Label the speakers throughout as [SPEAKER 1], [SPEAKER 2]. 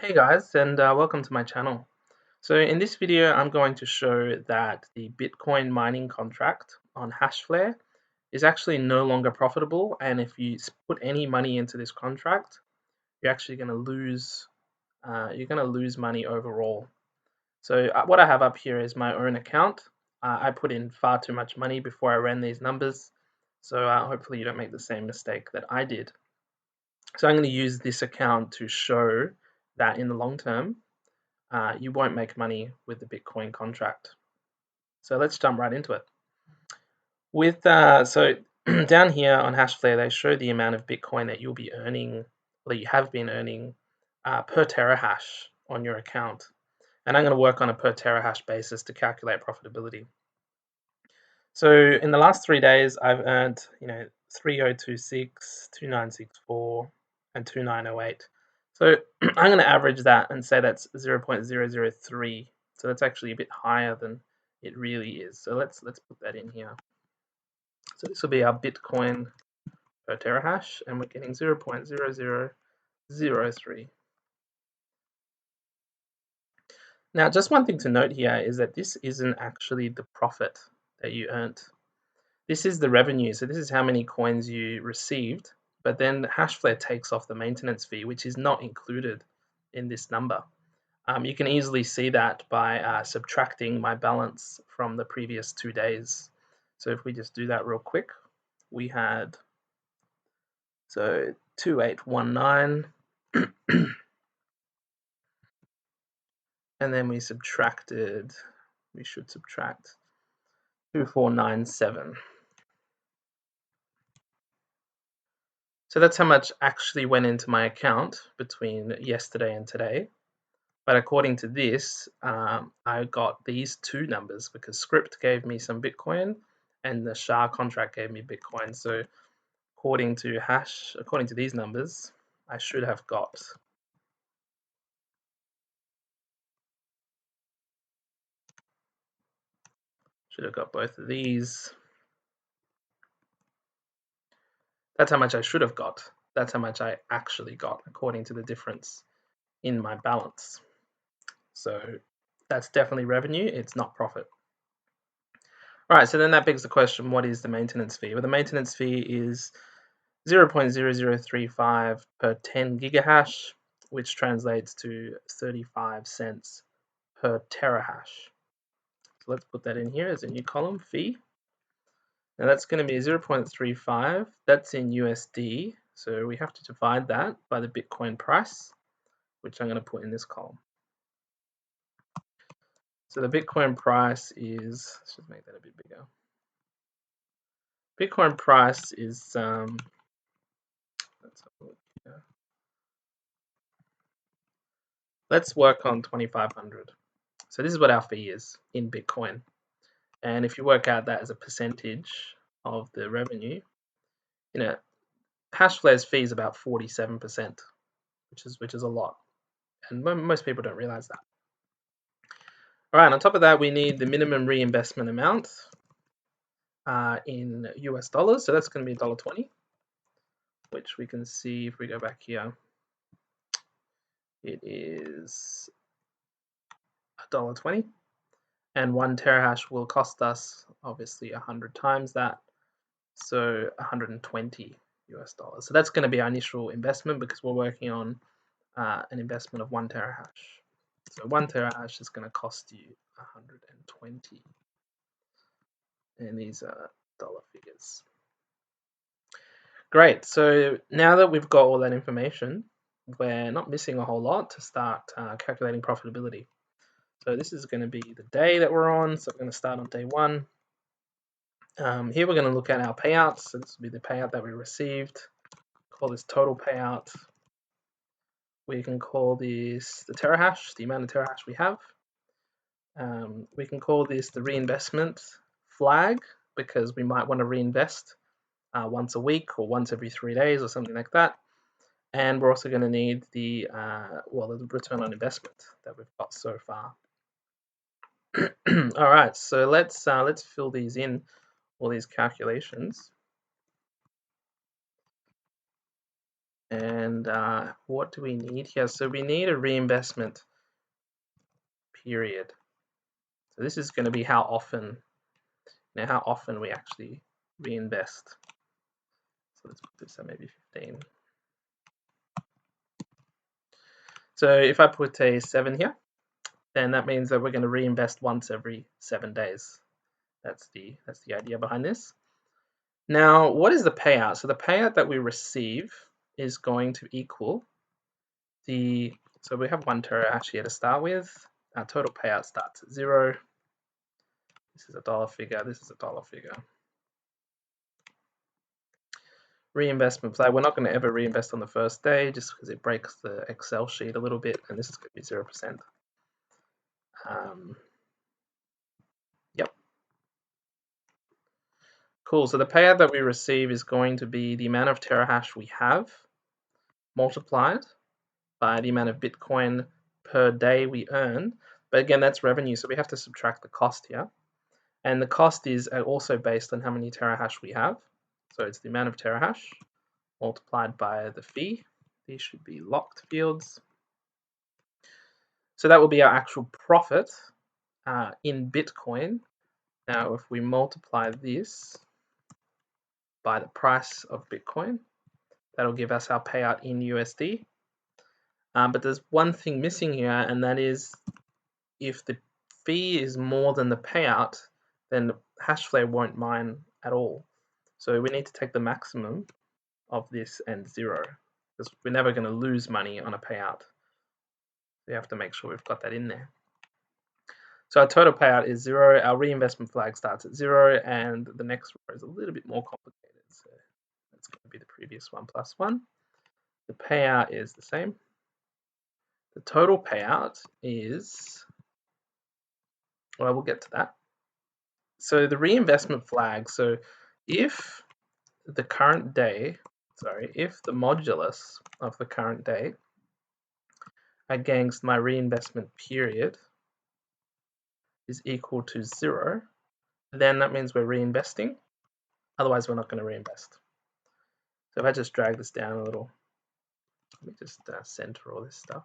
[SPEAKER 1] Hey guys, and welcome to my channel. So in this video, I'm going to show that the Bitcoin mining contract on Hashflare is actually no longer profitable, and if you put any money into this contract, you're actually going to lose. You're going to lose money overall. So what I have up here is my own account. I put in far too much money before I ran these numbers, so hopefully you don't make the same mistake that I did. So I'm going to use this account to show that in the long term, you won't make money with the Bitcoin contract. So let's jump right into it. With so down here on Hashflare, they show the amount of Bitcoin that you'll be earning, or that you have been earning per terahash on your account. And I'm going to work on a per terahash basis to calculate profitability. So in the last 3 days, I've earned 3026, 2964, and 2908. So I'm going to average that and say that's 0.003. So that's actually a bit higher than it really is. So let's put that in here. So this will be our Bitcoin per terahash, and we're getting 0.0003. Now, just one thing to note here is that this isn't actually the profit that you earned. This is the revenue. So this is how many coins you received, but then Hashflare takes off the maintenance fee, which is not included in this number. You can easily see that by subtracting my balance from the previous 2 days. So if we just do that real quick, we had 2819, and then we should subtract 2497. So that's how much actually went into my account between yesterday and today. But according to this, I got these two numbers because Script gave me some Bitcoin and the SHA contract gave me Bitcoin. So according to these numbers, I should have got both of these. That's how much I should have got. That's how much I actually got according to the difference in my balance. So that's definitely revenue. It's not profit. All right, so then that begs the question, what is the maintenance fee? Well, the maintenance fee is 0.0035 per 10 gigahash, which translates to 35 cents per terahash. So let's put that in here as a new column, fee. Now that's going to be 0.35. That's in USD. So we have to divide that by the Bitcoin price, which I'm going to put in this column. So the Bitcoin price is, let's just make that a bit bigger. Bitcoin price is, let's have a look here. Let's work on 2,500. So this is what our fee is in Bitcoin. And if you work out that as a percentage of the revenue, Hashflare's fee is about 47%, which is a lot. And most people don't realize that. All right, on top of that, we need the minimum reinvestment amount in US dollars. So that's going to be $1.20, which we can see if we go back here. It is $1.20. And 1 terahash will cost us obviously 100 times that, so 120 US dollars. So that's going to be our initial investment because we're working on an investment of 1 terahash. So 1 terahash is going to cost you 120, and these are dollar figures. Great. So now that we've got all that information, we're not missing a whole lot to start calculating profitability. So this is going to be the day that we're on. So we're going to start on day 1. Here we're going to look at our payouts. So this will be the payout that we received. Call this total payout. We can call this the terahash, the amount of terahash we have. We can call this the reinvestment flag because we might want to reinvest once a week or once every 3 days or something like that. And we're also going to need the the return on investment that we've got so far. All right, so let's fill these in, all these calculations. And what do we need here? So we need a reinvestment period. So this is going to be how often, how often we actually reinvest. So let's put this at maybe 15. So if I put a 7 here, then that means that we're going to reinvest once every 7 days. That's the idea behind this. Now, what is the payout? So the payout that we receive is going to equal so we have 1 terahash here to start with. Our total payout starts at 0. This is a dollar figure. This is a dollar figure. Reinvestment flag. We're not going to ever reinvest on the first day just because it breaks the Excel sheet a little bit, and this is going to be 0%. Yep. Cool. So the payout that we receive is going to be the amount of terahash we have multiplied by the amount of Bitcoin per day we earn. But again, that's revenue, so we have to subtract the cost here. And the cost is also based on how many terahash we have. So it's the amount of terahash multiplied by the fee. These should be locked fields. So that will be our actual profit in Bitcoin. Now, if we multiply this by the price of Bitcoin, that'll give us our payout in USD. But there's one thing missing here, and that is if the fee is more than the payout, then Hashflare won't mine at all. So we need to take the maximum of this and 0, because we're never going to lose money on a payout. We have to make sure we've got that in there. So our total payout is 0, our reinvestment flag starts at 0, and the next row is a little bit more complicated. So that's going to be the previous one plus 1. The payout is the same. The total payout is, well, we'll get to that. So the reinvestment flag, so if the current day, if the modulus of the current day against my reinvestment period is equal to 0, then that means we're reinvesting. Otherwise, we're not going to reinvest. So if I just drag this down a little, let me just center all this stuff.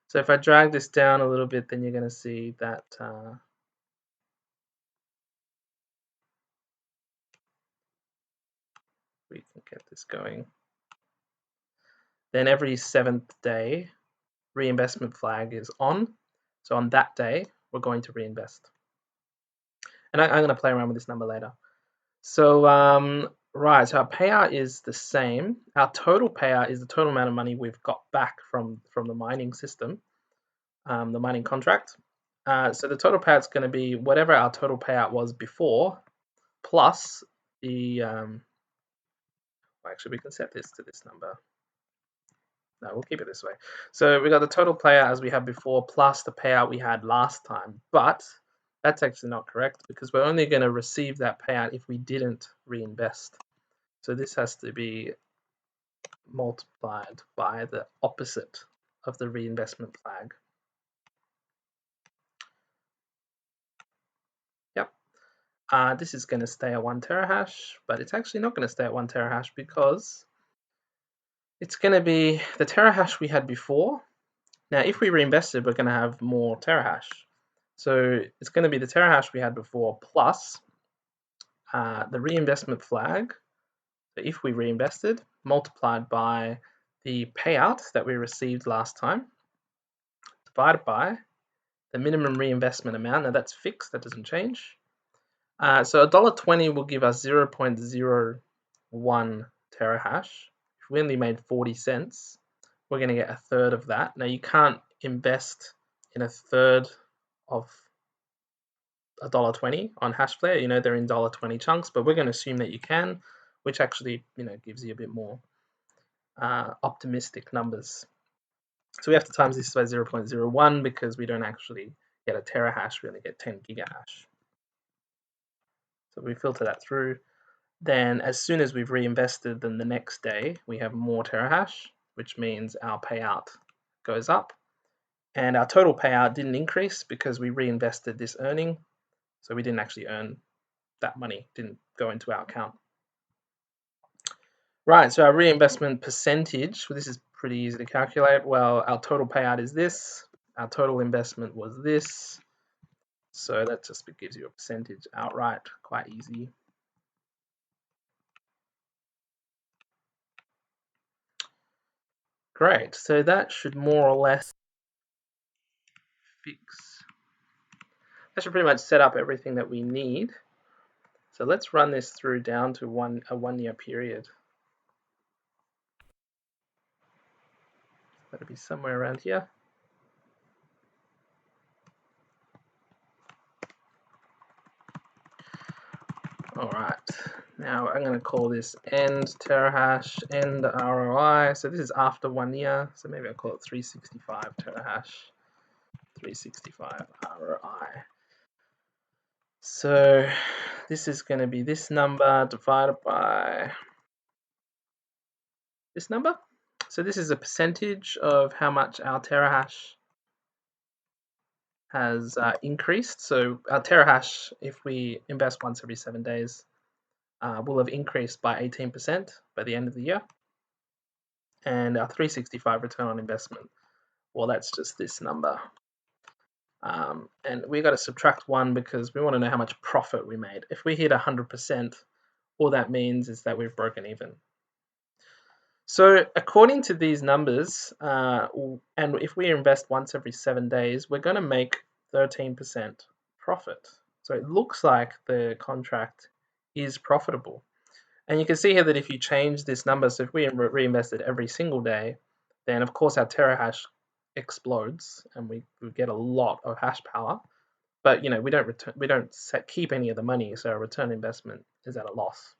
[SPEAKER 1] So if I drag this down a little bit, then you're going to see that we can get this going. Then every 7th day, reinvestment flag is on. So on that day, we're going to reinvest. And I'm going to play around with this number later. So, right, so our payout is the same. Our total payout is the total amount of money we've got back from the mining system, the mining contract. So the total payout is going to be whatever our total payout was before, plus the, actually we can set this to this number. No, we'll keep it this way. So we got the total payout as we had before, plus the payout we had last time. But that's actually not correct, because we're only going to receive that payout if we didn't reinvest. So this has to be multiplied by the opposite of the reinvestment flag. Yep. This is going to stay at 1 terahash, but it's actually not going to stay at 1 terahash because it's going to be the terahash we had before. Now, if we reinvested, we're going to have more terahash. So it's going to be the terahash we had before plus the reinvestment flag. So if we reinvested, multiplied by the payout that we received last time, divided by the minimum reinvestment amount. Now that's fixed, that doesn't change. So $1.20 will give us 0.01 terahash. If we only made 40 cents, we're going to get a third of that. Now you can't invest in a third of $1.20 on Hashflare. They're in $1.20 chunks, but we're going to assume that you can, which actually gives you a bit more optimistic numbers. So we have to times this by 0.01 because we don't actually get a terahash, we only get 10 gigahash. So we filter that through. Then as soon as we've reinvested, then the next day we have more terahash, which means our payout goes up. And our total payout didn't increase because we reinvested this earning. So we didn't actually earn that money, didn't go into our account. Right, so our reinvestment percentage, well, this is pretty easy to calculate. Well, our total payout is this, our total investment was this, so that just gives you a percentage outright, quite easy. Great, so that should more or less that should pretty much set up everything that we need. So let's run this through down to a 1 year period. That'll be somewhere around here. All right, now I'm going to call this end terahash, end ROI. So this is after 1 year. So maybe I'll call it 365 terahash, 365 ROI. So this is going to be this number divided by this number. So this is a percentage of how much our terahash has increased. So our terahash, if we invest once every 7 days, will have increased by 18% by the end of the year. And our 365 return on investment, well, that's just this number. And we got to subtract 1 because we want to know how much profit we made. If we hit 100%, all that means is that we've broken even. So according to these numbers, and if we invest once every 7 days, we're going to make 13% profit. So it looks like the contract is profitable. And you can see here that if you change this number, so if we reinvest it every single day, then of course our terahash explodes and we get a lot of hash power. But you know, we don't keep any of the money, so our return investment is at a loss.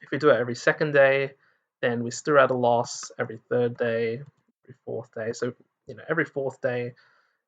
[SPEAKER 1] If we do it every second day, then we're still at a loss. Every third day, every fourth day. So you know, every fourth day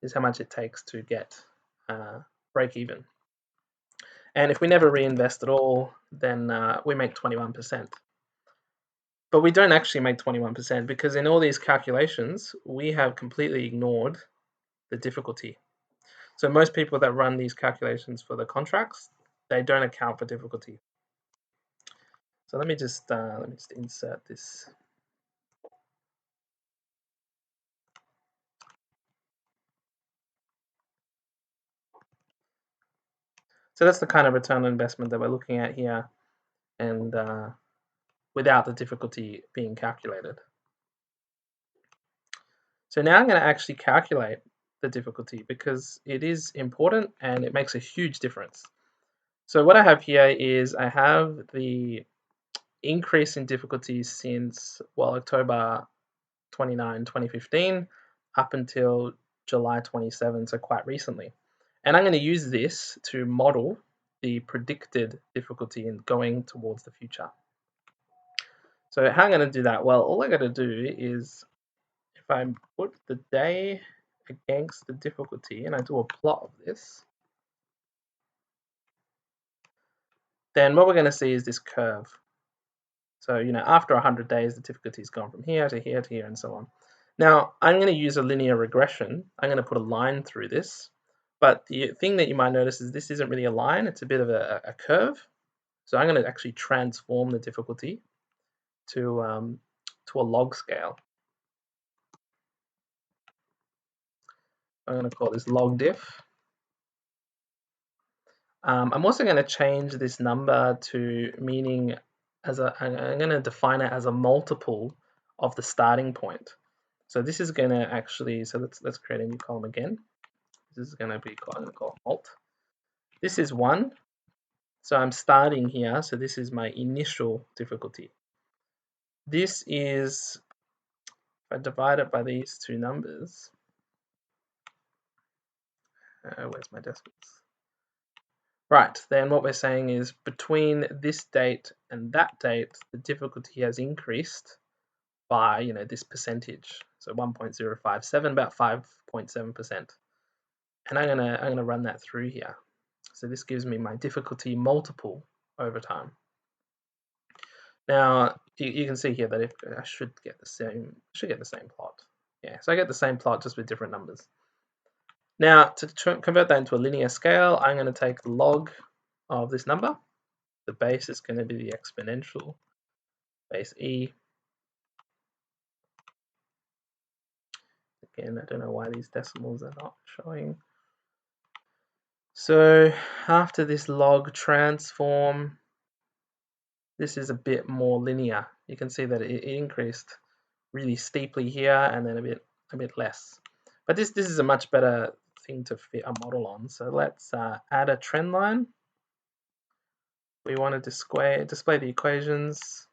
[SPEAKER 1] is how much it takes to get break even. And if we never reinvest at all, then we make 21%. But we don't actually make 21% because in all these calculations, we have completely ignored the difficulty. So most people that run these calculations for the contracts, they don't account for difficulty. So let me just insert this. So that's the kind of return on investment that we're looking at here, and without the difficulty being calculated. So now I'm going to actually calculate the difficulty because it is important and it makes a huge difference. So what I have here is I have the increase in difficulty since, well, October 29, 2015 up until July 27, so quite recently. And I'm going to use this to model the predicted difficulty in going towards the future. So how I'm going to do that? Well, all I got to do is if I put the day against the difficulty and I do a plot of this, then what we're going to see is this curve. So, you know, after 100 days, the difficulty's gone from here to here to here and so on. Now, I'm going to use a linear regression. I'm going to put a line through this. But the thing that you might notice is this isn't really a line. It's a bit of a curve. So I'm going to actually transform the difficulty to a log scale. I'm going to call this log diff. I'm also going to change this number to meaning I'm going to define it as a multiple of the starting point. So this is going to actually, so let's create a new column again. This is going to be called alt. This is 1. So I'm starting here. So this is my initial difficulty. This is, if I divide it by these two numbers, where's my decimals? Right, then what we're saying is between this date and that date, the difficulty has increased by, you know, this percentage. So 1.057, about 5.7%. And I'm gonna run that through here. So this gives me my difficulty multiple over time. Now you can see here that if I should get the same plot. Yeah, so I get the same plot just with different numbers. Now to convert that into a linear scale, I'm going to take the log of this number. The base is going to be the exponential base E. Again, I don't know why these decimals are not showing. So after this log transform, this is a bit more linear. You can see that it increased really steeply here and then a bit less. But this is a much better thing to fit a model on. So let's add a trend line. We want to display the equations.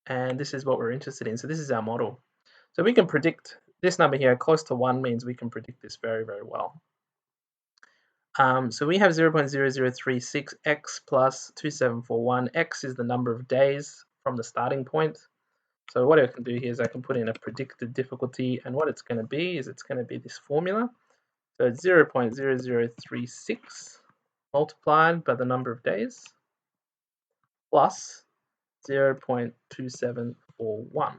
[SPEAKER 1] And this is what we're interested in. So this is our model. So we can predict this number here, close to 1 means we can predict this very, very well. So we have 0.0036 x plus 2741. X is the number of days from the starting point. So what I can do here is I can put in a predicted difficulty, and what it's going to be is it's going to be this formula. So it's 0.0036 multiplied by the number of days plus 0.2741.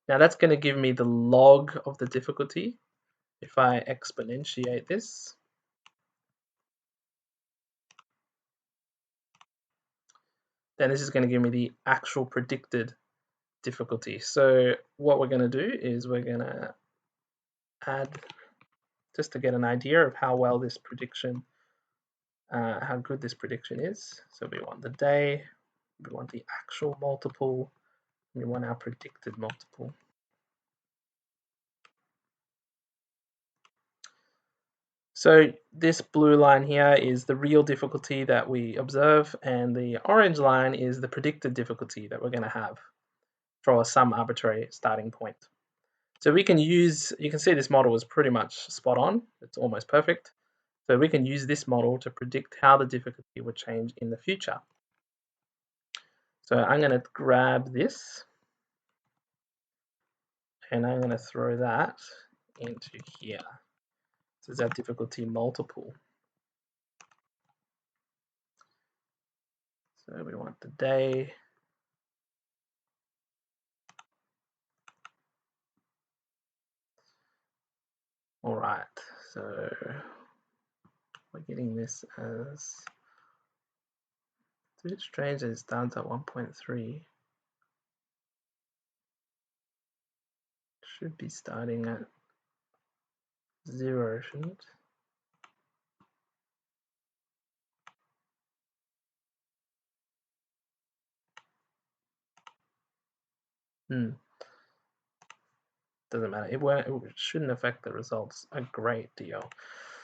[SPEAKER 1] Now that's going to give me the log of the difficulty. If I exponentiate this, then this is going to give me the actual predicted difficulty. So what we're going to do is we're going to add, just to get an idea of how well this prediction, how good this prediction is. So we want the day, we want the actual multiple, and we want our predicted multiple. So this blue line here is the real difficulty that we observe, and the orange line is the predicted difficulty that we're going to have for some arbitrary starting point. So we can use, you can see this model is pretty much spot on. It's almost perfect. So we can use this model to predict how the difficulty would change in the future. So I'm going to grab this and I'm going to throw that into here. This is our difficulty multiple. So we want the day. All right, so we're getting this as, it's a bit strange that it's down to 1.3. Should be starting at 0, shouldn't it? Doesn't matter. It shouldn't affect the results a great deal.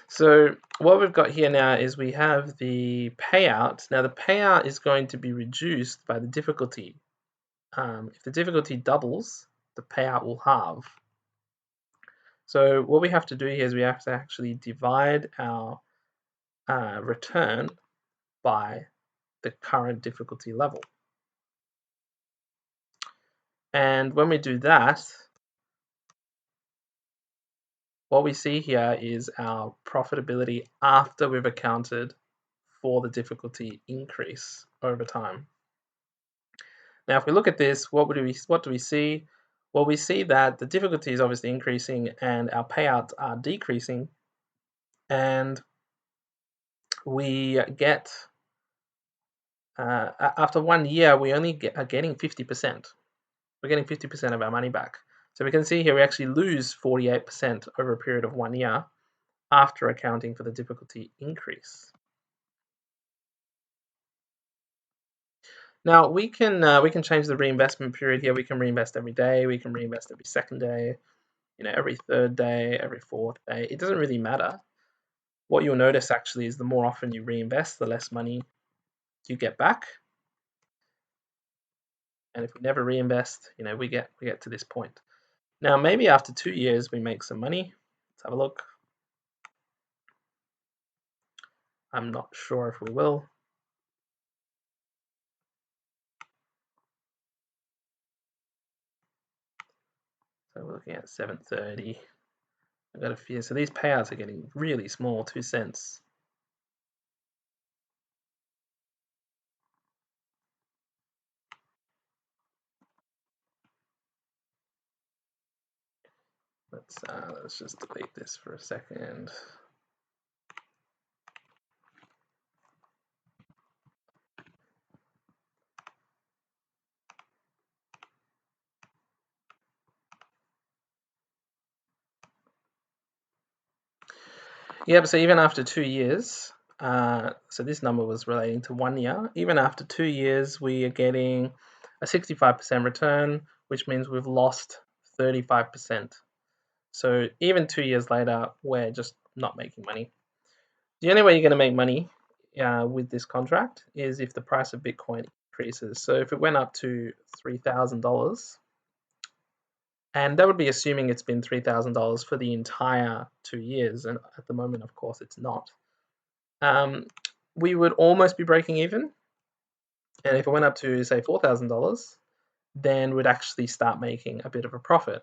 [SPEAKER 1] So what we've got here now is we have the payout. Now the payout is going to be reduced by the difficulty. If the difficulty doubles, the payout will halve. So what we have to do here is we have to actually divide our return by the current difficulty level. And when we do that, what we see here is our profitability after we've accounted for the difficulty increase over time. Now, if we look at this, what do we see? Well, we see that the difficulty is obviously increasing and our payouts are decreasing, and we get after 1 year we only are getting 50%. We're getting 50% of our money back. So we can see here we actually lose 48% over a period of 1 year after accounting for the difficulty increase. Now we can change the reinvestment period here. We can reinvest every day. We can reinvest every second day. Every third day, every fourth day. It doesn't really matter. What you'll notice actually is the more often you reinvest, the less money you get back. And if we never reinvest, we get to this point. Now maybe after 2 years we make some money. Let's have a look. I'm not sure if we will. So we're looking at 730. I've got a fear. So these payouts are getting really small, 2 cents. Let's just delete this for a second. Yep, so even after 2 years, so this number was relating to 1 year. Even after 2 years, we are getting a 65% return, which means we've lost 35%. So even 2 years later, we're just not making money. The only way you're going to make money with this contract is if the price of Bitcoin increases. So if it went up to $3,000, and that would be assuming it's been $3,000 for the entire 2 years, and at the moment, of course, it's not. We would almost be breaking even. And if it went up to, say, $4,000, then we'd actually start making a bit of a profit.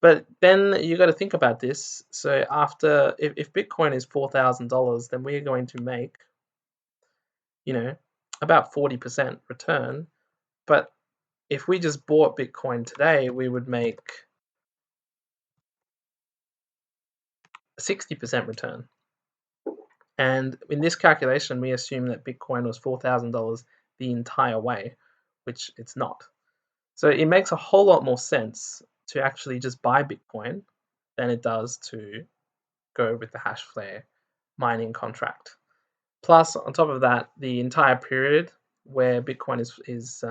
[SPEAKER 1] But then you got to think about this. So after, if Bitcoin is $4,000, then we are going to make, about 40% return. But if we just bought Bitcoin today, we would make a 60% return. And in this calculation, we assume that Bitcoin was $4,000 the entire way, which it's not. So it makes a whole lot more sense to actually just buy Bitcoin than it does to go with the Hashflare mining contract. Plus, on top of that, the entire period where Bitcoin is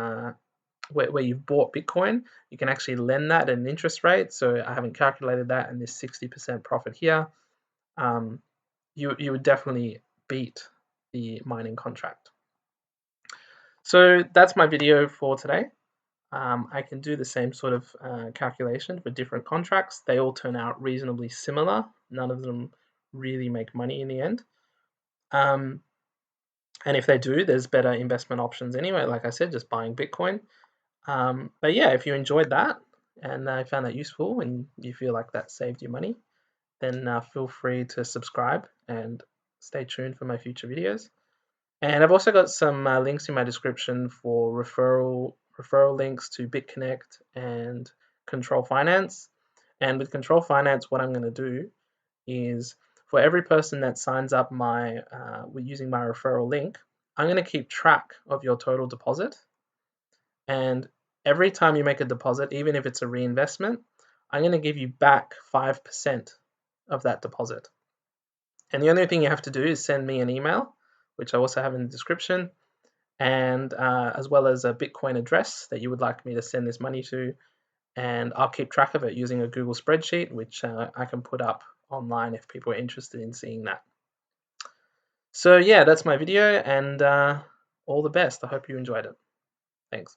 [SPEAKER 1] where you've bought Bitcoin, you can actually lend that at an interest rate. So I haven't calculated that, and this 60% profit here, you would definitely beat the mining contract. So that's my video for today. I can do the same sort of calculation for different contracts. They all turn out reasonably similar. None of them really make money in the end. And if they do, there's better investment options anyway. Like I said, just buying Bitcoin. But yeah, if you enjoyed that and found that useful and you feel like that saved you money, then feel free to subscribe and stay tuned for my future videos. And I've also got some links in my description for referral links to BitConnect and Control Finance. And with Control Finance, what I'm going to do is for every person that signs up using my referral link, I'm going to keep track of your total deposit. And every time you make a deposit, even if it's a reinvestment, I'm going to give you back 5% of that deposit. And the only thing you have to do is send me an email, which I also have in the description, and as well as a Bitcoin address that you would like me to send this money to, and I'll keep track of it using a Google spreadsheet, which I can put up online if people are interested in seeing that. So yeah, that's my video, and all the best. I hope you enjoyed it. Thanks.